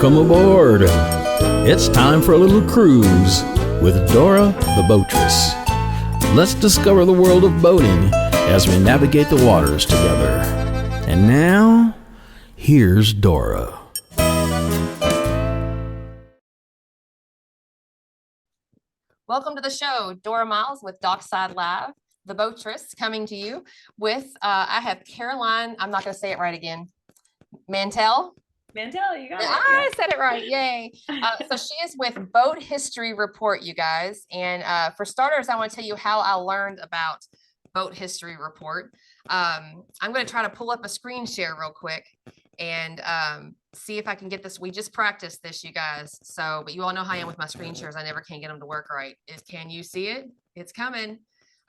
Welcome aboard. It's time for a little cruise with Dora the Boatress. Let's discover the world of boating as we navigate the waters together. And now, here's Dora. Welcome to the show. Dora Miles with Dockside Live, the Boatress, coming to you with, I have Caroline, I'm not going to say it right again, Mantel. Mantel, you got it. I said it right. Yay. So she is with Boat History Report, you guys. And for starters, I want to tell you how I learned about Boat History Report. I'm going to try to pull up a screen share real quick and see if I can get this. We just practiced this, you guys. So, but you all know how I am with my screen shares. I never can get them to work right. Can you see it? It's coming.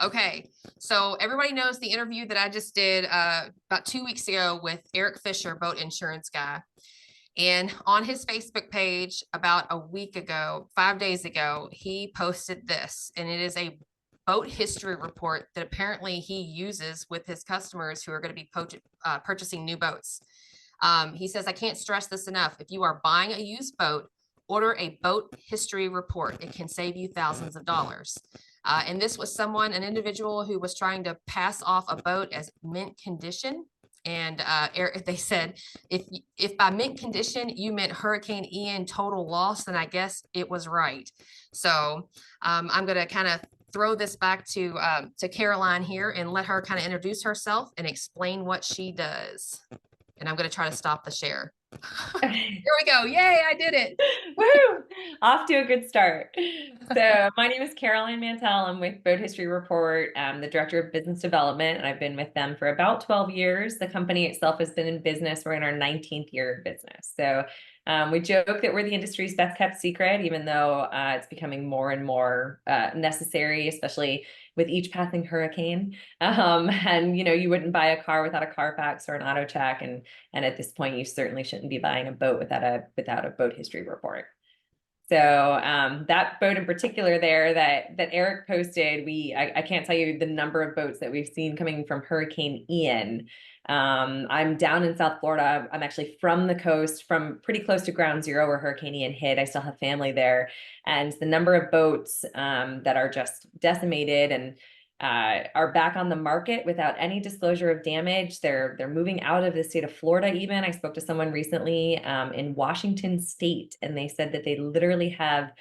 Okay, so everybody knows the interview that I just did about 2 weeks ago with Eric Fisher, boat insurance guy. And on his Facebook page about a week ago, 5 days ago, he posted this, and it is a boat history report that apparently he uses with his customers who are going to be purchasing new boats. He says, I can't stress this enough. If you are buying a used boat, order a boat history report. It can save you thousands of dollars. And this was an individual who was trying to pass off a boat as mint condition. And they said, if by mint condition you meant Hurricane Ian total loss, then I guess it was right. So I'm going to kind of throw this back to Caroline here and let her kind of introduce herself and explain what she does. And I'm going to try to stop the share. Here we go. Yay, I did it. Woo! Off to a good start. So my name is Caroline Mantel. I'm with Boat History Report. I'm the Director of Business Development, and I've been with them for about 12 years. The company itself has been in business. We're in our 19th year of business. So we joke that we're the industry's best kept secret, even though it's becoming more and more necessary, especially with each passing hurricane. And you wouldn't buy a car without a carfax or an auto check. And at this point, you certainly shouldn't be buying a boat without a boat history report. So that boat in particular there that Eric posted, I can't tell you the number of boats that we've seen coming from Hurricane Ian. I'm down in South Florida. I'm actually from the coast, from pretty close to ground zero where Hurricane Ian hit. I still have family there. And the number of boats that are just decimated and are back on the market without any disclosure of damage. They're moving out of the state of Florida even. I spoke to someone recently in Washington State, and they said that they literally have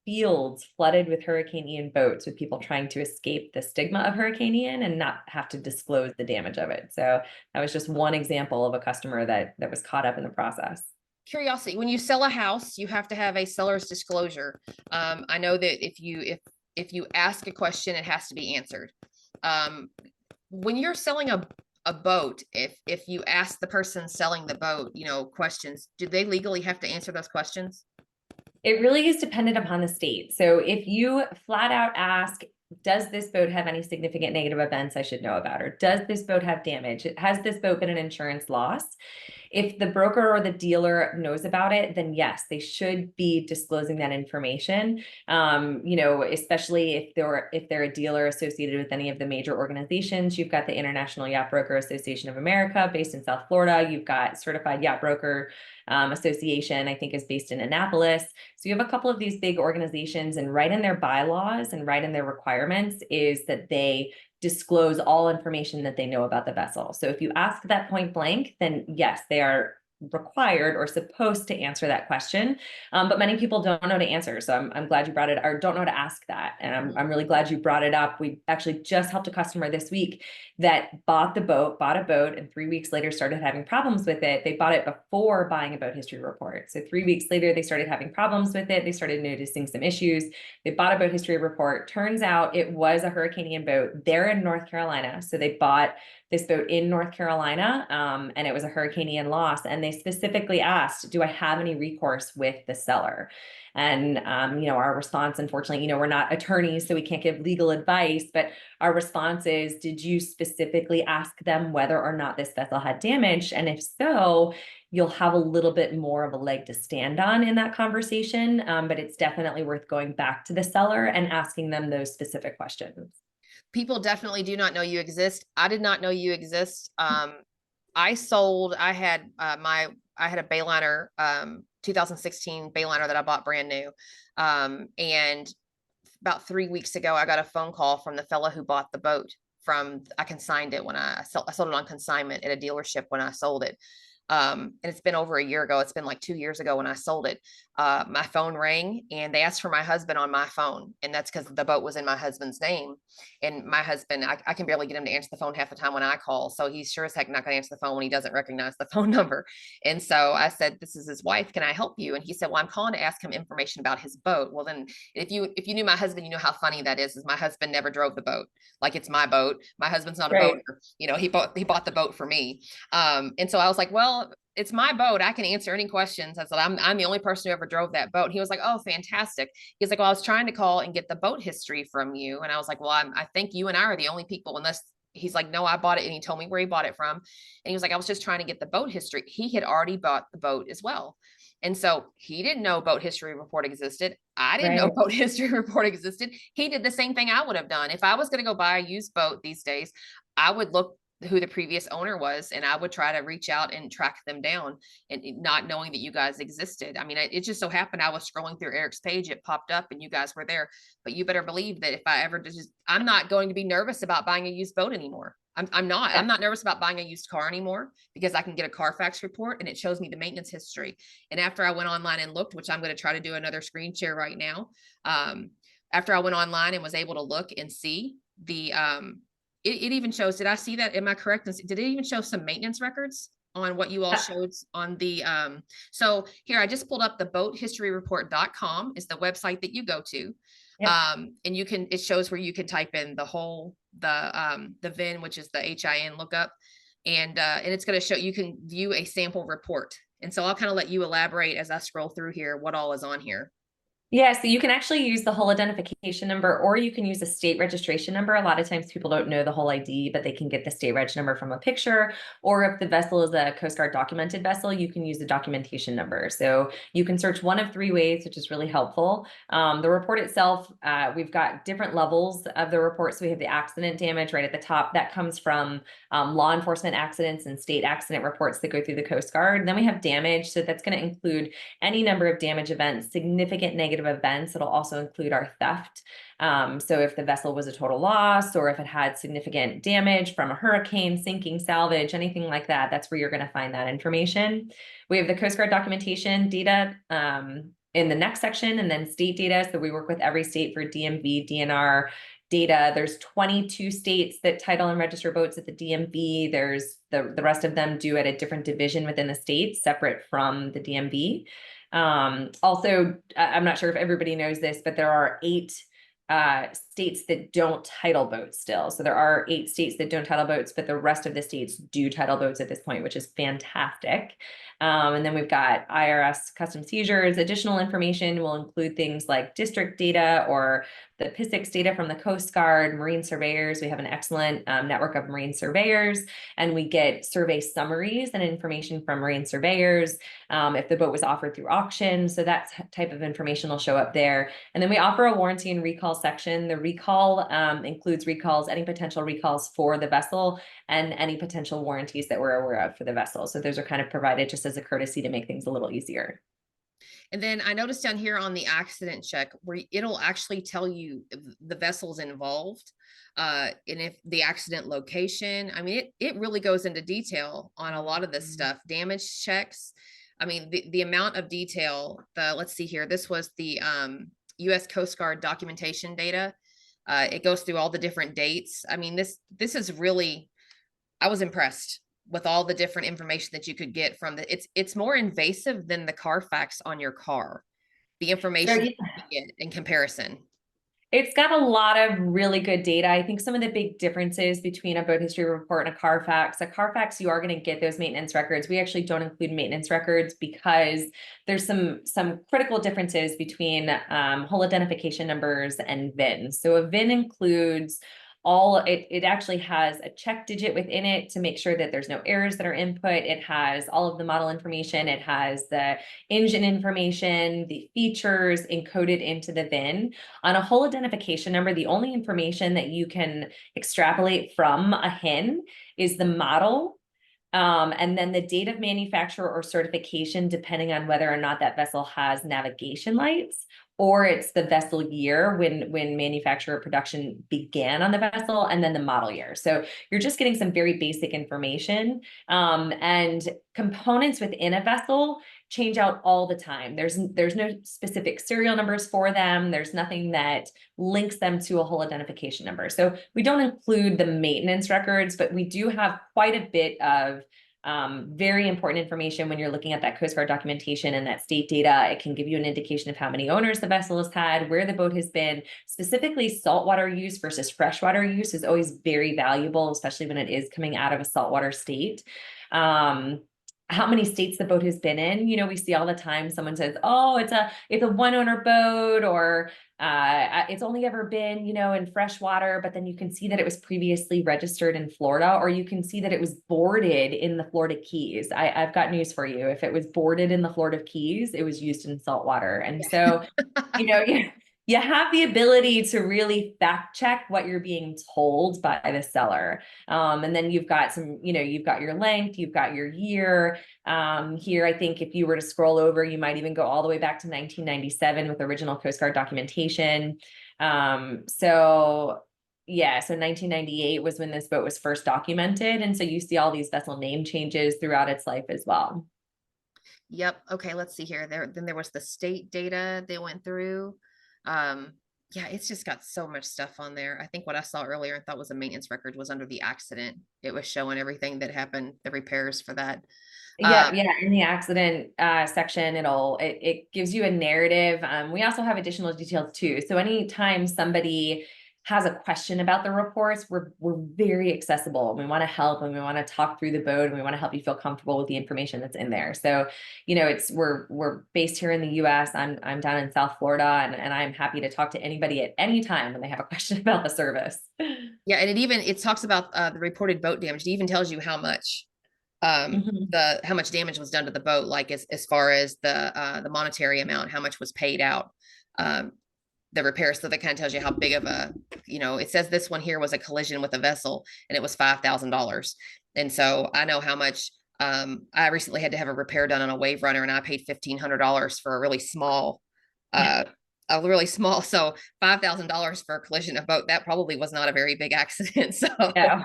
fields flooded with Hurricane Ian boats with people trying to escape the stigma of Hurricane Ian and not have to disclose the damage of it. So that was just one example of a customer that was caught up in the process. Curiosity, when you sell a house, you have to have a seller's disclosure. I know that if you ask a question, it has to be answered. When you're selling a boat, if you ask the person selling the boat, questions, do they legally have to answer those questions? It really is dependent upon the state. So if you flat out ask, does this boat have any significant negative events I should know about? Or does this boat have damage? Has this boat been an insurance loss? If the broker or the dealer knows about it, then yes, they should be disclosing that information. Especially if they're a dealer associated with any of the major organizations. You've got the International Yacht Broker Association of America based in South Florida. You've got Certified Yacht Broker Association, I think is based in Annapolis. So you have a couple of these big organizations, and right in their bylaws and right in their requirements is that they disclose all information that they know about the vessel. So if you ask that point blank, then yes, they are required or supposed to answer that question. But many people don't know to answer. So I'm glad you brought it, or don't know to ask that. And I'm really glad you brought it up. We actually just helped a customer this week that bought a boat, and 3 weeks later started having problems with it. They bought it before buying a boat history report. So 3 weeks later, they started having problems with it. They started noticing some issues. They bought a boat history report. Turns out it was a Hurricane Ian boat. They're in North Carolina. So they bought this boat in North Carolina, and it was a Hurricane Ian loss. And they specifically asked, do I have any recourse with the seller? And, our response, unfortunately, we're not attorneys, so we can't give legal advice, but our response is, did you specifically ask them whether or not this vessel had damage? And if so, you'll have a little bit more of a leg to stand on in that conversation. But it's definitely worth going back to the seller and asking them those specific questions. People definitely do not know you exist. I did not know you exist. I had I had a Bayliner, 2016 Bayliner that I bought brand new. And about 3 weeks ago, I got a phone call from the fellow who bought the boat from, I consigned it when I sold it on consignment at a dealership when I sold it. And it's been over a year ago. It's been like 2 years ago when I sold it. My phone rang and they asked for my husband on my phone. And that's because the boat was in my husband's name. And my husband, I can barely get him to answer the phone half the time when I call. So he's sure as heck not going to answer the phone when he doesn't recognize the phone number. And so I said, this is his wife. Can I help you? And he said, well, I'm calling to ask him information about his boat. Well, then if you knew my husband, you know how funny that is my husband never drove the boat. Like, it's my boat. My husband's not a Right. boater. He bought the boat for me. And so I was like, well, it's my boat. I can answer any questions. I said, I'm the only person who ever drove that boat. He was like, oh, fantastic. He's like, well, I was trying to call and get the boat history from you. And I was like, well, I think you and I are the only people, unless he's like, no, I bought it. And he told me where he bought it from. And he was like, I was just trying to get the boat history. He had already bought the boat as well. And so he didn't know Boat History Report existed. I didn't know Boat History Report existed. He did the same thing I would have done. If I was going to go buy a used boat these days, I would look who the previous owner was, and I would try to reach out and track them down, and not knowing that you guys existed. I mean, it just so happened I was scrolling through Eric's page, it popped up and you guys were there. But you better believe that if I ever I'm not going to be nervous about buying a used boat anymore. I'm not nervous about buying a used car anymore, because I can get a Carfax report and it shows me the maintenance history. And after I went online and looked, which I'm going to try to do another screen share right now. After I went online and was able to look and see the, it even shows, did I see that? Am I correct? Did it even show some maintenance records on what you all showed on the, so here, I just pulled up the BoatHistoryReport.com is the website that you go to. Yep. And you can, it shows where you can type in the VIN, which is the HIN lookup. And it's going to show, you can view a sample report. And so I'll kind of let you elaborate as I scroll through here, what all is on here. Yeah, so you can actually use the whole identification number, or you can use a state registration number. A lot of times people don't know the whole ID, but they can get the state reg number from a picture. Or if the vessel is a Coast Guard documented vessel, you can use the documentation number. So you can search one of three ways, which is really helpful. The report itself, we've got different levels of the report. So we have the accident damage right at the top. That comes from law enforcement accidents and state accident reports that go through the Coast Guard. And then we have damage. So that's going to include any number of damage events, significant negative events. It'll also include our theft. So if the vessel was a total loss, or if it had significant damage from a hurricane, sinking, salvage, anything like that, that's where you're going to find that information. We have the Coast Guard documentation data in the next section, and then state data. So we work with every state for DMV, DNR data. There's 22 states that title and register boats at the DMV. There's the rest of them do at a different division within the state, separate from the DMV. Also, I'm not sure if everybody knows this, but there are 8 states that don't title boats still. So there are 8 states that don't title boats, but the rest of the states do title boats at this point, which is fantastic. And then we've got IRS custom seizures. Additional information will include things like district data or the PISIX data from the Coast Guard, marine surveyors. We have an excellent network of marine surveyors, and we get survey summaries and information from marine surveyors if the boat was offered through auction. So that type of information will show up there. And then we offer a warranty and recall section. The recall includes recalls, any potential recalls for the vessel, and any potential warranties that we're aware of for the vessel. So those are kind of provided just as a courtesy to make things a little easier. And then I noticed down here on the accident check where it'll actually tell you the vessels involved and if the accident location. I mean, it really goes into detail on a lot of this stuff. Damage checks. I mean, the amount of detail, let's see here. This was the U.S. Coast Guard documentation data. It goes through all the different dates. I mean, this is really, I was impressed with all the different information that you could get from it's more invasive than the Carfax on your car, the information you get in comparison. It's got a lot of really good data. I think some of the big differences between a boat history report and a Carfax, you are going to get those maintenance records. We actually don't include maintenance records because there's some critical differences between whole identification numbers and VINs. So a VIN includes it actually has a check digit within it to make sure that there's no errors that are input. It has all of the model information. It has the engine information, the features encoded into the VIN. On a whole identification number, the only information that you can extrapolate from a HIN is the model, And then the date of manufacture or certification, depending on whether or not that vessel has navigation lights, or it's the vessel year when manufacturer production began on the vessel, and then the model year. So you're just getting some very basic information. And components within a vessel change out all the time. There's no specific serial numbers for them. There's nothing that links them to a hull identification number. So we don't include the maintenance records, but we do have quite a bit of very important information when you're looking at that Coast Guard documentation and that state data. It can give you an indication of how many owners the vessel has had, where the boat has been. Specifically, saltwater use versus freshwater use is always very valuable, especially when it is coming out of a saltwater state. How many states the boat has been in. You know, we see all the time someone says, oh, it's a one owner boat, or it's only ever been, you know, in freshwater, but then you can see that it was previously registered in Florida, or you can see that it was boarded in the Florida Keys. I've got news for you. If it was boarded in the Florida Keys, it was used in saltwater. And so, you know, you have the ability to really fact check what you're being told by the seller. And then you've got some, you know, you've got your length, you've got your year. Here, I think if you were to scroll over, you might even go all the way back to 1997 with original Coast Guard documentation. So 1998 was when this boat was first documented. And so you see all these vessel name changes throughout its life as well. Yep. Okay, let's see here. Then there was the state data they went through. Yeah, it's just got so much stuff on there. I think what I saw earlier and thought was a maintenance record was under the accident. It was showing everything that happened, the repairs for that. Yeah, in the accident section, it gives you a narrative. We also have additional details too. So anytime somebody has a question about the reports, we're very accessible. We want to help, and we want to talk through the boat, and we want to help you feel comfortable with the information that's in there. So, you know, we're based here in the US. I'm down in South Florida, and I'm happy to talk to anybody at any time when they have a question about the service. Yeah, and it talks about the reported boat damage. It even tells you how much how much damage was done to the boat, like as far as the monetary amount, how much was paid out. The repair. So that kind of tells you how big of a, you know, it says this one here was a collision with a vessel and it was $5,000. And so I know how much, I recently had to have a repair done on a wave runner, and I paid $1,500 for a really small, so $5,000 for a collision of boat, that probably was not a very big accident. So yeah,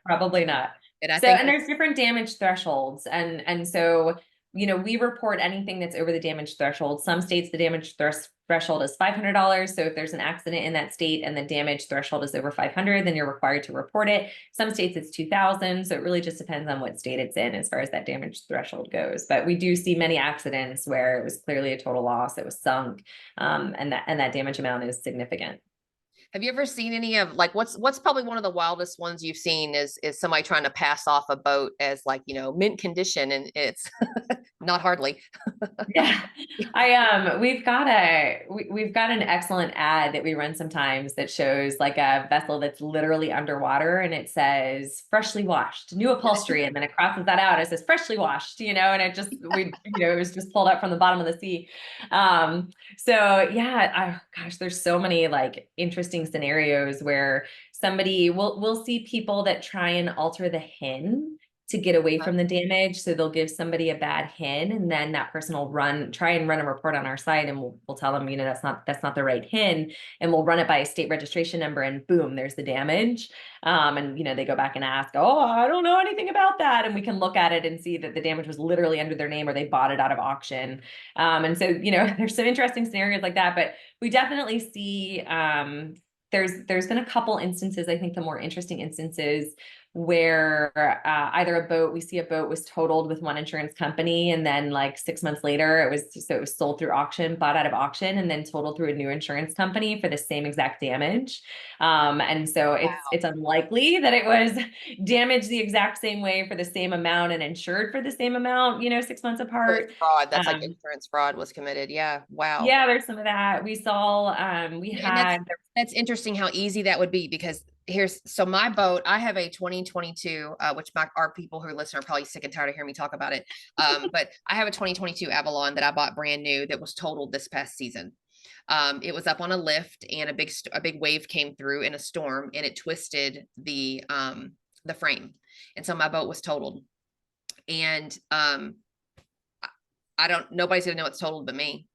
probably not. And there's different damage thresholds. And so, you know, we report anything that's over the damage threshold. Some states, the damage threshold is $500. So if there's an accident in that state and the damage threshold is over 500, then you're required to report it. Some states it's 2,000. So it really just depends on what state it's in as far as that damage threshold goes. But we do see many accidents where it was clearly a total loss. It was sunk, and that damage amount is significant. Have you ever seen any of, like, what's probably one of the wildest ones you've seen is somebody trying to pass off a boat as, like, you know, mint condition, and it's not hardly. Yeah, we've got an excellent ad that we run sometimes that shows like a vessel that's literally underwater, and it says freshly washed, new upholstery, and then it crosses that out. It says freshly washed, you know, and it was just pulled up from the bottom of the sea. So yeah, gosh, there's so many like interesting scenarios where we'll see people that try and alter the HIN to get away from the damage. So they'll give somebody a bad HIN, and then that person will try and run a report on our site, and we'll tell them, you know, that's not the right HIN, and we'll run it by a state registration number, and boom, there's the damage. And you know, they go back and ask, oh, I don't know anything about that. And we can look at it and see that the damage was literally under their name, or they bought it out of auction. And so, you know, there's some interesting scenarios like that, but we definitely see, there's been a couple instances, I think the more interesting instances, where we see a boat was totaled with one insurance company, and then like 6 months later it was sold through auction, bought out of auction, and then totaled through a new insurance company for the same exact damage. And so it's unlikely that it was damaged the exact same way for the same amount and insured for the same amount, you know, 6 months apart. Fraud. That's like insurance fraud was committed. Yeah. Wow. Yeah, there's some of that. We saw, that's interesting how easy that would be, because so my boat, I have a 2022, which our people who listen are probably sick and tired of hearing me talk about it. But I have a 2022 Avalon that I bought brand new that was totaled this past season. It was up on a lift, and a big wave came through in a storm, and it twisted the the frame. And so my boat was totaled. And nobody's gonna know it's totaled but me.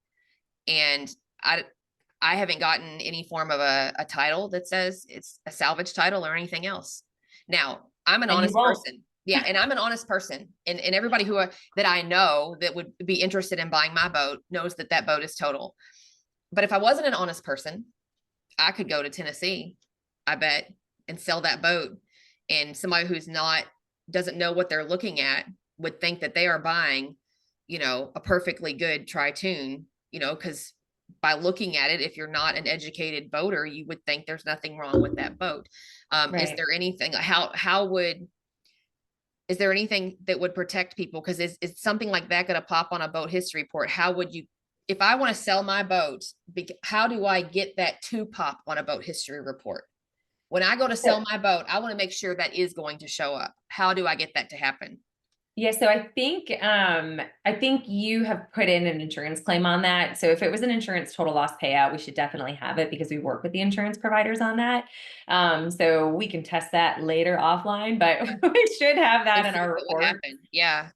And I haven't gotten any form of a title that says it's a salvage title or anything else. Now, I'm an honest person. Yeah. And I'm an honest person. And everybody that I know that would be interested in buying my boat knows that boat is total. But if I wasn't an honest person, I could go to Tennessee, I bet, and sell that boat. And somebody who's doesn't know what they're looking at would think that they are buying, a perfectly good Tri-Tune, because by looking at it, if you're not an educated boater, you would think there's nothing wrong with that boat. Is there anything, is there anything that would protect people? Because is something like that going to pop on a boat history report? How would you, if I want to sell my boat, how do I get that to pop on a boat history report? When I go to sell my boat, I want to make sure that is going to show up. How do I get that to happen? Yeah, so I think you have put in an insurance claim on that. So if it was an insurance total loss payout, we should definitely have it because we work with the insurance providers on that. So we can test that later offline, but we should have that in our report. Yeah.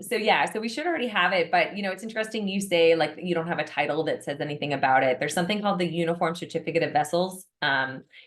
So we should already have it, but it's interesting you say like you don't have a title that says anything about it. There's something called the Uniform Certificate of Vessels,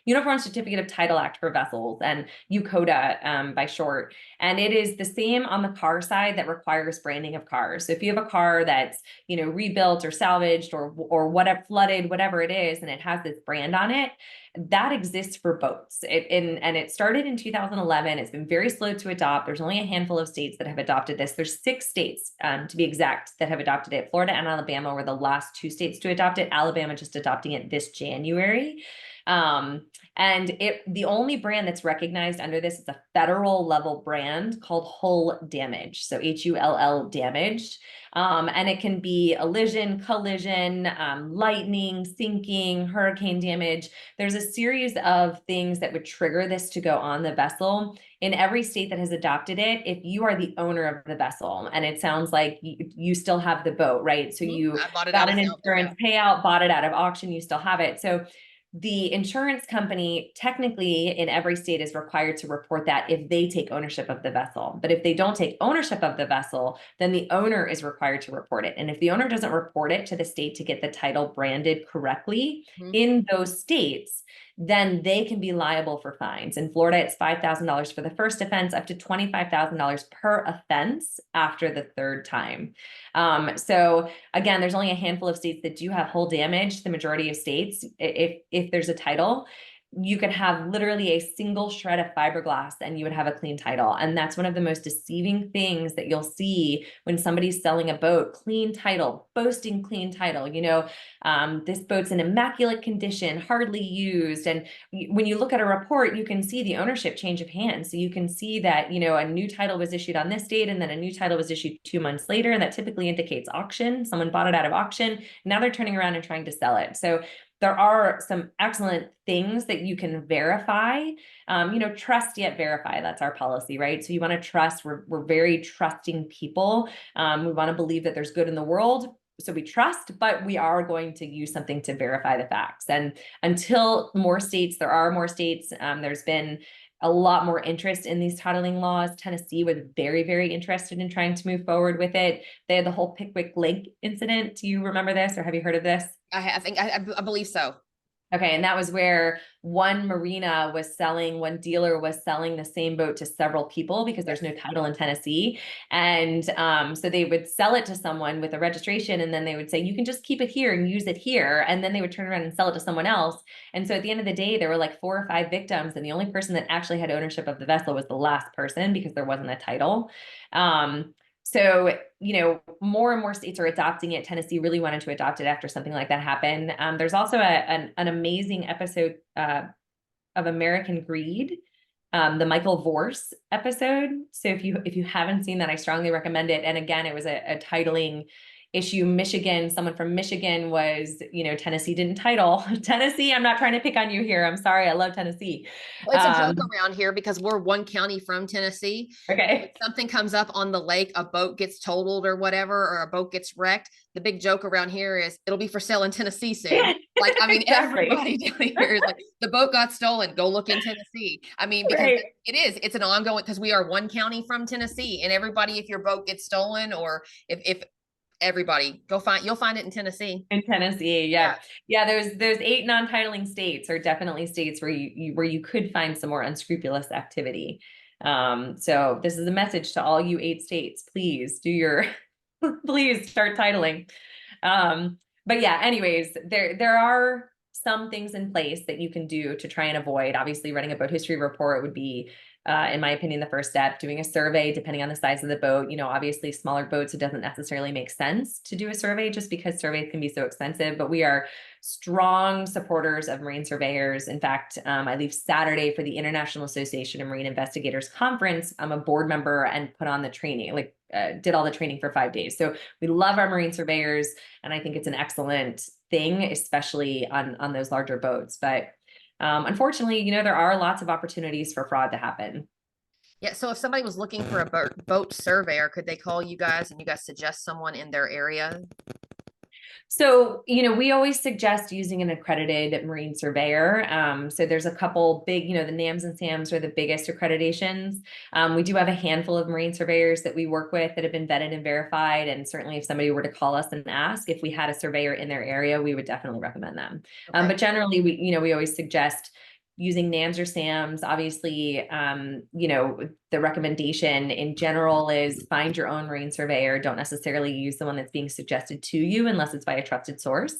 Uniform Certificate of Title Act for vessels, and UCOTA by short. And it is the same on the car side that requires branding of cars. So if you have a car that's, rebuilt or salvaged or whatever, flooded, whatever it is, and it has this brand on it, that exists for boats. It started in 2011. It's been very slow to adopt. There's only a handful of states that have adopted this. There's 6 states, to be exact, that have adopted it. Florida and Alabama were the last 2 states to adopt it. Alabama just adopting it this January. The only brand that's recognized under this is a federal level brand called hull damage. So HULL damaged. And it can be elision, collision, lightning, sinking, hurricane damage. There's a series of things that would trigger this to go on the vessel. In every state that has adopted it, if you are the owner of the vessel, and it sounds like you still have the boat, right? So you got an insurance payout, bought it out of auction, you still have it. So the insurance company technically in every state is required to report that if they take ownership of the vessel. But if they don't take ownership of the vessel, then the owner is required to report it. And if the owner doesn't report it to the state to get the title branded correctly in those states, then they can be liable for fines. In Florida, it's $5,000 for the first offense, up to $25,000 per offense after the 3rd time. So again, there's only a handful of states that do have hull damage. The majority of states, if there's a title, you could have literally a single shred of fiberglass and you would have a clean title. And that's one of the most deceiving things that you'll see when somebody's selling a boat. Clean title, boasting clean title, this boat's in immaculate condition, hardly used. And when you look at a report, you can see the ownership change of hands. So you can see that, a new title was issued on this date and then a new title was issued 2 months later. And that typically indicates auction. Someone bought it out of auction. Now they're turning around and trying to sell it. So there are some excellent things that you can verify, trust yet verify. That's our policy, right? So you want to trust, we're very trusting people. We want to believe that there's good in the world. So we trust, but we are going to use something to verify the facts. And until there are more states, there's been a lot more interest in these titling laws. Tennessee was very, very interested in trying to move forward with it. They had the whole Pickwick Lake incident. Do you remember this or have you heard of this? I believe so. Okay. And that was where one dealer was selling the same boat to several people because there's no title in Tennessee. And so they would sell it to someone with a registration and then they would say, you can just keep it here and use it here. And then they would turn around and sell it to someone else. And so at the end of the day, there were like 4 or 5 victims. And the only person that actually had ownership of the vessel was the last person because there wasn't a title. So, more and more states are adopting it. Tennessee really wanted to adopt it after something like that happened. There's also an amazing episode of American Greed, the Michael Vorse episode. So if you haven't seen that, I strongly recommend it. And again, it was a titling issue. Someone from Michigan was, Tennessee didn't title. Tennessee, I'm not trying to pick on you here. I'm sorry. I love Tennessee. Well, it's a joke around here because we're one county from Tennessee. Okay. If something comes up on the lake, a boat gets totaled or whatever, or a boat gets wrecked. The big joke around here is it'll be for sale in Tennessee soon. Like, I mean, Exactly. everybody down here is like, the boat got stolen, go look in Tennessee. I mean, because Right. it's an ongoing, because we are one county from Tennessee, and everybody, if your boat gets stolen, or if everybody you'll find it in Tennessee. In Tennessee, yeah. Yeah, there's 8 non-titling states, or definitely states where you could find some more unscrupulous activity. So this is a message to all you 8 states. Please do your please start titling. But yeah, anyways, there are some things in place that you can do to try and avoid. Obviously, running a boat history report would be, in my opinion, the first step. Doing a survey, depending on the size of the boat. Obviously, smaller boats, it doesn't necessarily make sense to do a survey just because surveys can be so expensive. But we are strong supporters of marine surveyors. In fact, I leave Saturday for the International Association of Marine Investigators Conference. I'm a board member and put on the training, did all the training for 5 days. So we love our marine surveyors, and I think it's an excellent thing, especially on those larger boats. But unfortunately, there are lots of opportunities for fraud to happen. Yeah. So if somebody was looking for a boat surveyor, could they call you guys and you guys suggest someone in their area? So, we always suggest using an accredited marine surveyor. So there's a couple big, the NAMS and SAMs are the biggest accreditations. We do have a handful of marine surveyors that we work with that have been vetted and verified. And certainly if somebody were to call us and ask if we had a surveyor in their area, we would definitely recommend them. Okay. But generally, we always suggest using NAMS or SAMs. Obviously, the recommendation in general is find your own marine surveyor. Don't necessarily use the one that's being suggested to you unless it's by a trusted source.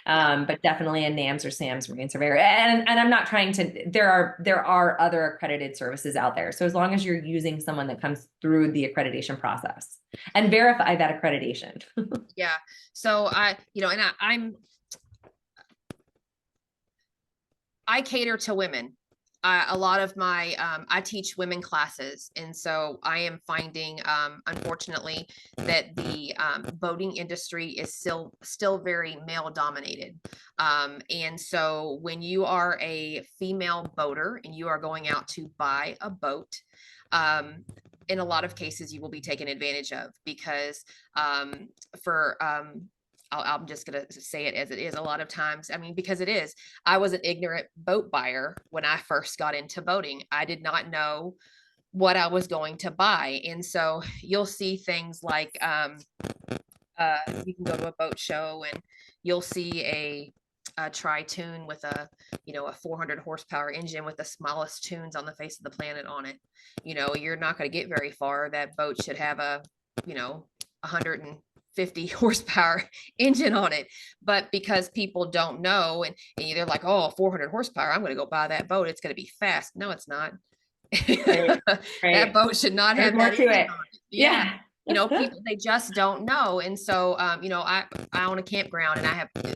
But definitely a NAMS or SAMs marine surveyor. And I'm not trying to, there are other accredited services out there. So as long as you're using someone that comes through the accreditation process and verify that accreditation. Yeah. So I cater to women. A lot of my, I teach women classes. And so I am finding, unfortunately, that the boating industry is still very male dominated. And so when you are a female boater and you are going out to buy a boat, in a lot of cases, you will be taken advantage of because I'm just going to say it as it is. A lot of times, I mean, because it is, I was an ignorant boat buyer when I first got into boating. I did not know what I was going to buy. And so you'll see things like, you can go to a boat show and you'll see a tri-tune with a 400 horsepower engine with the smallest tunes on the face of the planet on it. You're not going to get very far. That boat should have a 150 horsepower engine on it. But because people don't know and they're like, oh, 400 horsepower, I'm going to go buy that boat. It's going to be fast. No, it's not. Right. That boat should not There's have more that to engine it. on it. Yeah. People, they just don't know. And so, I own a campground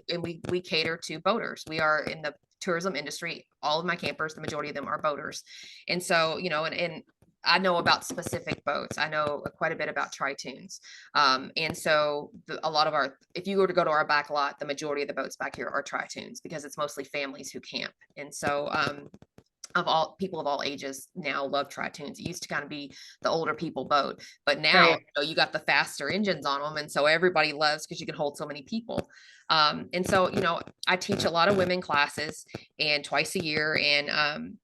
and we cater to boaters. We are in the tourism industry. All of my campers, the majority of them are boaters. And so, and I know about specific boats. I know quite a bit about tri-tunes. And so a lot of if you were to go to our back lot, the majority of the boats back here are tri-tunes because it's mostly families who camp. And so, people of all ages now love tri-tunes. It used to kind of be the older people boat, but now Right. you got the faster engines on them. And so everybody loves because you can hold so many people. And so, I teach a lot of women classes and twice a year. And,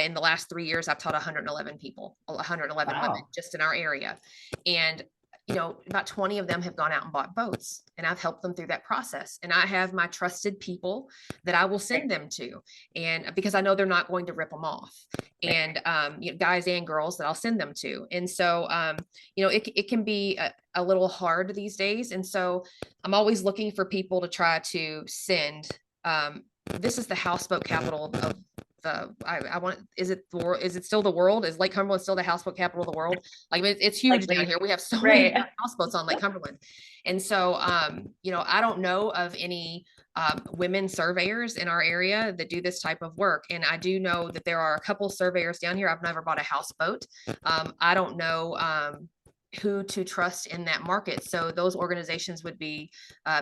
in the last 3 years, I've taught 111 people, 111 Wow. women just in our area. And, about 20 of them have gone out and bought boats and I've helped them through that process. And I have my trusted people that I will send them to. And because I know they're not going to rip them off and, guys and girls that I'll send them to. And so, it can be a little hard these days. And so I'm always looking for people to try to send. This is the houseboat capital of is it still the world? Is Lake Cumberland still the houseboat capital of the world? Like it's huge down here. We have so many houseboats on Lake Cumberland. And so, I don't know of any women surveyors in our area that do this type of work. And I do know that there are a couple surveyors down here. I've never bought a houseboat. I don't know who to trust in that market. So those organizations would be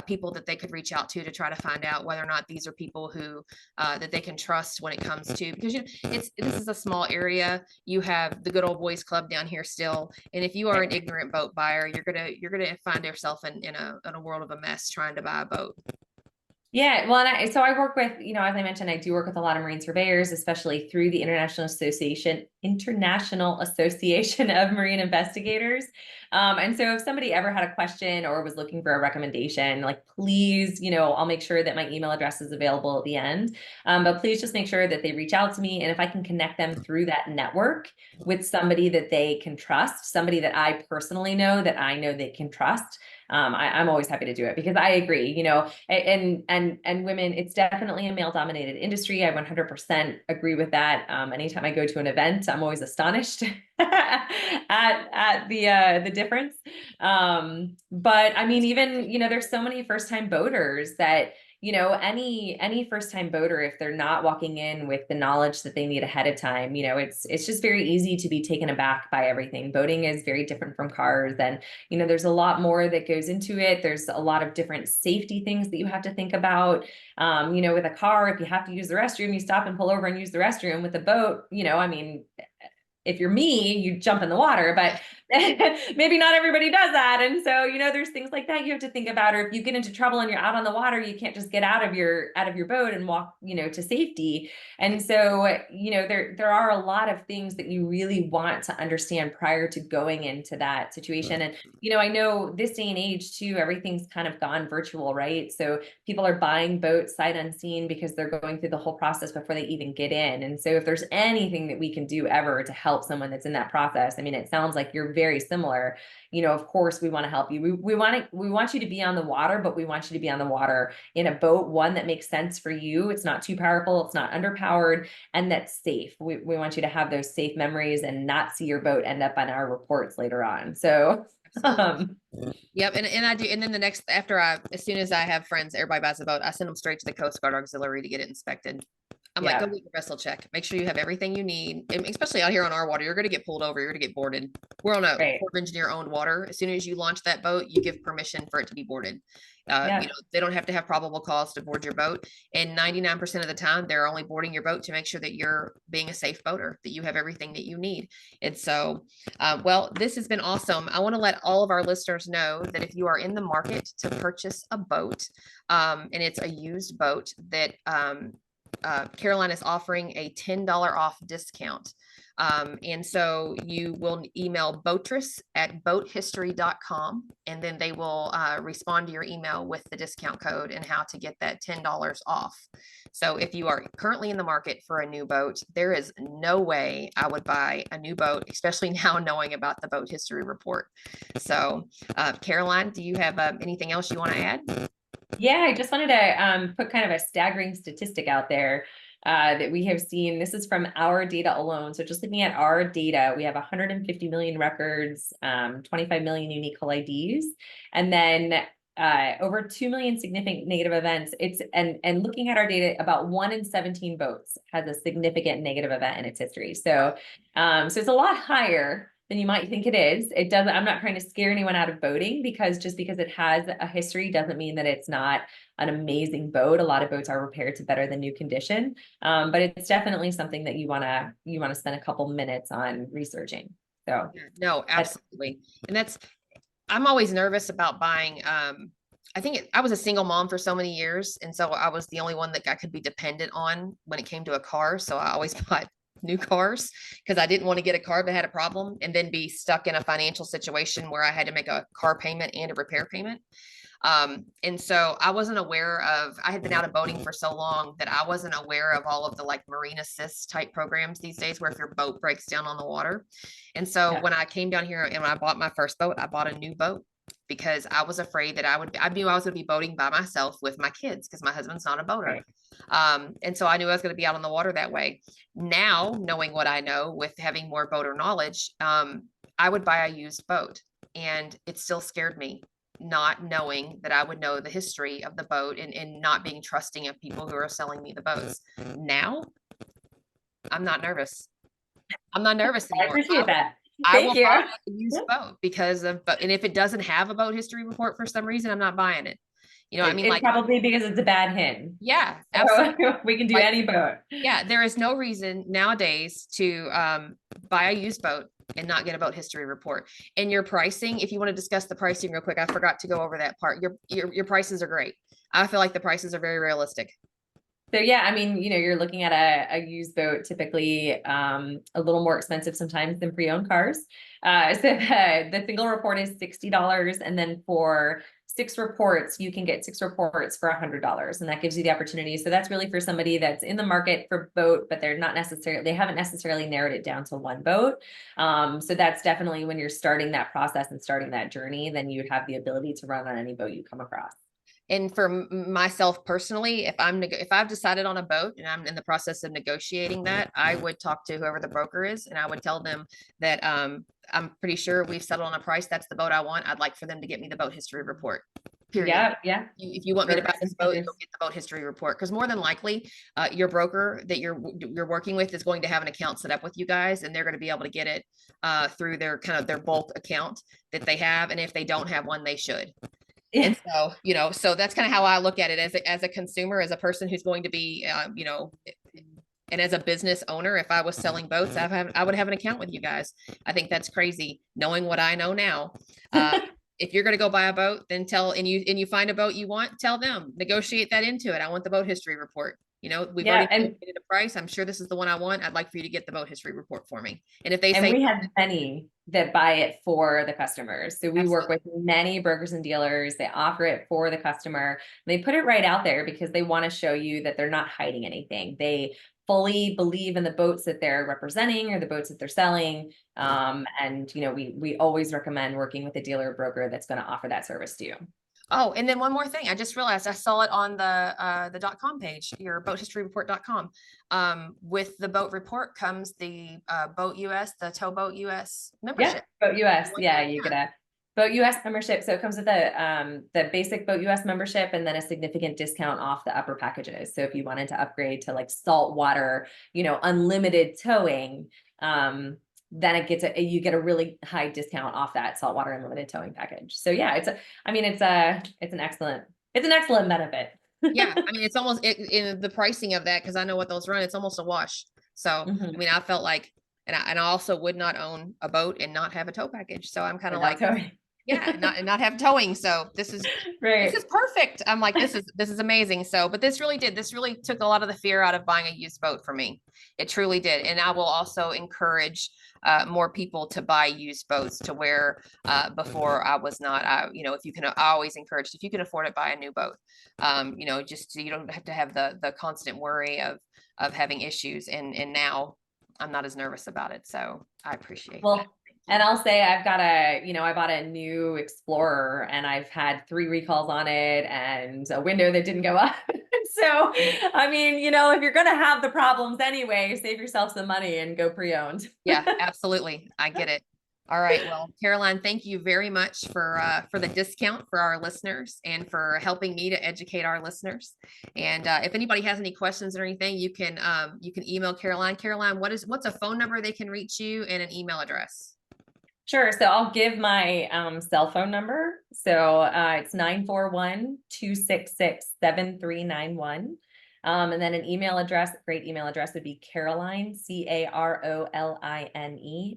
people that they could reach out to try to find out whether or not these are people who that they can trust when it comes to, because this is a small area. You have the good old boys club down here still, and if you are an ignorant boat buyer, you're gonna find yourself in a world of a mess trying to buy a boat. Yeah, well, and so I work with, as I mentioned, I do work with a lot of marine surveyors, especially through the International Association of Marine Investigators. And so if somebody ever had a question or was looking for a recommendation, like please, I'll make sure that my email address is available at the end. But please just make sure that they reach out to me. And if I can connect them through that network with somebody that they can trust, somebody that I personally know that I know they can trust, I'm always happy to do it because I agree, and women, it's definitely a male dominated industry. I 100% agree with that. Anytime I go to an event, I'm always astonished at the difference. But I mean, even, there's so many first time boaters that, any first time boater, if they're not walking in with the knowledge that they need ahead of time, it's just very easy to be taken aback by everything. Boating is very different from cars, and there's a lot more that goes into it. There's a lot of different safety things that you have to think about. With a car, if you have to use the restroom, you stop and pull over and use the restroom. With a boat, I mean, if you're me, you jump in the water, but maybe not everybody does that. And so, there's things like that you have to think about. Or if you get into trouble and you're out on the water, you can't just get out of your boat and walk, to safety. And so, there are a lot of things that you really want to understand prior to going into that situation. And, I know this day and age too, everything's kind of gone virtual, right? So people are buying boats sight unseen because they're going through the whole process before they even get in. And so if there's anything that we can do ever to help someone that's in that process, I mean, it sounds like you're very similar. Of course we want to help you. We want you to be on the water, but we want you to be on the water in a boat, one that makes sense for you. It's not too powerful, it's not underpowered, and that's safe. We want you to have those safe memories and not see your boat end up on our reports later on. So yep. And I do. And then as soon as I have friends, everybody buys a boat, I send them straight to the Coast Guard Auxiliary to get it inspected. I'm like, go get your vessel check. Make sure you have everything you need. And especially out here on our water, you're going to get pulled over. You're going to get boarded. We're on a Corps of Engineer owned water. As soon as you launch that boat, you give permission for it to be boarded. They don't have to have probable cause to board your boat. And 99% of the time, they're only boarding your boat to make sure that you're being a safe boater, that you have everything that you need. And so, well, this has been awesome. I want to let all of our listeners know that if you are in the market to purchase a boat, and it's a used boat, that Caroline is offering a $10 off discount. And so you will email boatress@boathistory.com, and then they will respond to your email with the discount code and how to get that $10 off. So if you are currently in the market for a new boat, there is no way I would buy a new boat, especially now knowing about the Boat History Report. So Caroline, do you have anything else you want to add? Yeah, I just wanted to put kind of a staggering statistic out there that we have seen. This is from our data alone. So just looking at our data, we have 150 million records, 25 million unique hull IDs, and then over 2 million significant negative events. And looking at our data, about 1 in 17 boats has a significant negative event in its history. So it's a lot higher than you might think it is. I'm not trying to scare anyone out of boating, because just because it has a history doesn't mean that it's not an amazing boat. A lot of boats are repaired to better than new condition. But it's definitely something that you want to spend a couple minutes on researching. So no, absolutely. And I'm always nervous about buying. I was a single mom for so many years. And so I was the only one that I could be dependent on when it came to a car. So I always bought new cars because I didn't want to get a car that had a problem and then be stuck in a financial situation where I had to make a car payment and a repair payment. And so I wasn't aware of, I had been out of boating for so long that I wasn't aware of all of the like marine assist type programs these days, where if your boat breaks down on the water. And so when I came down here and when I bought my first boat, I bought a new boat because I was afraid that I knew I was going to be boating by myself with my kids because my husband's not a boater. And so I knew I was going to be out on the water that way. Now, knowing what I know with having more boater knowledge, I would buy a used boat, and it still scared me not knowing that I would know the history of the boat and not being trusting of people who are selling me the boats. Now, I'm not nervous. I'm not nervous anymore. I appreciate that. I will buy a used boat and if it doesn't have a boat history report for some reason, I'm not buying it. I mean, it's probably because it's a bad hen. Yeah, absolutely. So we can do any boat. Yeah, there is no reason nowadays to buy a used boat and not get a boat history report. And your pricing, if you want to discuss the pricing real quick, I forgot to go over that part. Your prices are great. I feel like the prices are very realistic. So yeah, I mean, you're looking at a used boat, typically a little more expensive sometimes than pre-owned cars. So the single report is $60, and then for 6 reports, you can get 6 reports for $100, and that gives you the opportunity. So that's really for somebody that's in the market for boat, but they haven't necessarily narrowed it down to one boat. So that's definitely when you're starting that process and starting that journey, then you'd have the ability to run on any boat you come across. And for myself personally, if I've decided on a boat and I'm in the process of negotiating that, I would talk to whoever the broker is, and I would tell them that I'm pretty sure we've settled on a price. That's the boat I want. I'd like for them to get me the boat history report. Period. Yeah. If you want me to buy this boat, you'll get the boat history report, because more than likely, your broker that you're working with is going to have an account set up with you guys, and they're going to be able to get it through their their bulk account that they have, and if they don't have one, they should. And so, so that's kind of how I look at it as a consumer, as a person who's going to be, and as a business owner. If I was selling boats, I would have an account with you guys. I think that's crazy, knowing what I know now. If you're going to go buy a boat, then you find a boat you want, tell them, negotiate that into it. I want the boat history report. We've already negotiated a price. I'm sure this is the one I want. I'd like for you to get the boat history report for me. And if they say, we have many that buy it for the customers. So we work with many brokers and dealers. They offer it for the customer. They put it right out there because they want to show you that they're not hiding anything. They fully believe in the boats that they're representing or the boats that they're selling. And we always recommend working with a dealer or broker that's going to offer that service to you. Oh, and then one more thing. I just realized I saw it on the .com page, your BoatHistoryReport.com. With the boat report comes the Boat US, the Towboat US membership. Yeah, Boat US. Yeah, you get a Boat US membership. So it comes with the basic Boat US membership, and then a significant discount off the upper packages. So if you wanted to upgrade to like saltwater, unlimited towing, then you get a really high discount off that saltwater unlimited towing package. So yeah, it's an excellent benefit. Yeah, I mean, it's almost in the pricing of that, because I know what those run. It's almost a wash. So I mean, I felt like, and I also would not own a boat and not have a tow package. So I'm kind of like, yeah, not have towing. So this is perfect. I'm like, this is amazing. So, but this really took a lot of the fear out of buying a used boat for me. It truly did. And I will also encourage more people to buy used boats, to where before I was not. If you can, I always encourage, if you can afford it, buy a new boat. Just so you don't have to have the constant worry of having issues. And now I'm not as nervous about it. So I appreciate that. And I'll say I bought a new Explorer, and I've had 3 recalls on it and a window that didn't go up. So, I mean, if you're going to have the problems anyway, save yourself some money and go pre-owned. Yeah, absolutely. I get it. All right. Well, Caroline, thank you very much for the discount for our listeners, and for helping me to educate our listeners. And if anybody has any questions or anything, you can email Caroline. Caroline, what's a phone number they can reach you, and an email address? Sure. So I'll give my cell phone number. So it's 941-266-7391. And then an email address, great email address would be Caroline, CAROLINE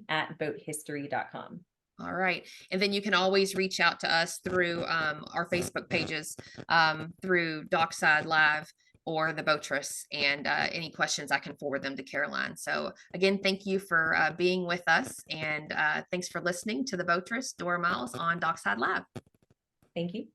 @BoatHistory.com. All right. And then you can always reach out to us through our Facebook pages, through Dockside Live or the Boatress, and any questions, I can forward them to Caroline. So again, thank you for being with us, and thanks for listening to the Boatress, Dora Miles, on Dockside Live. Thank you.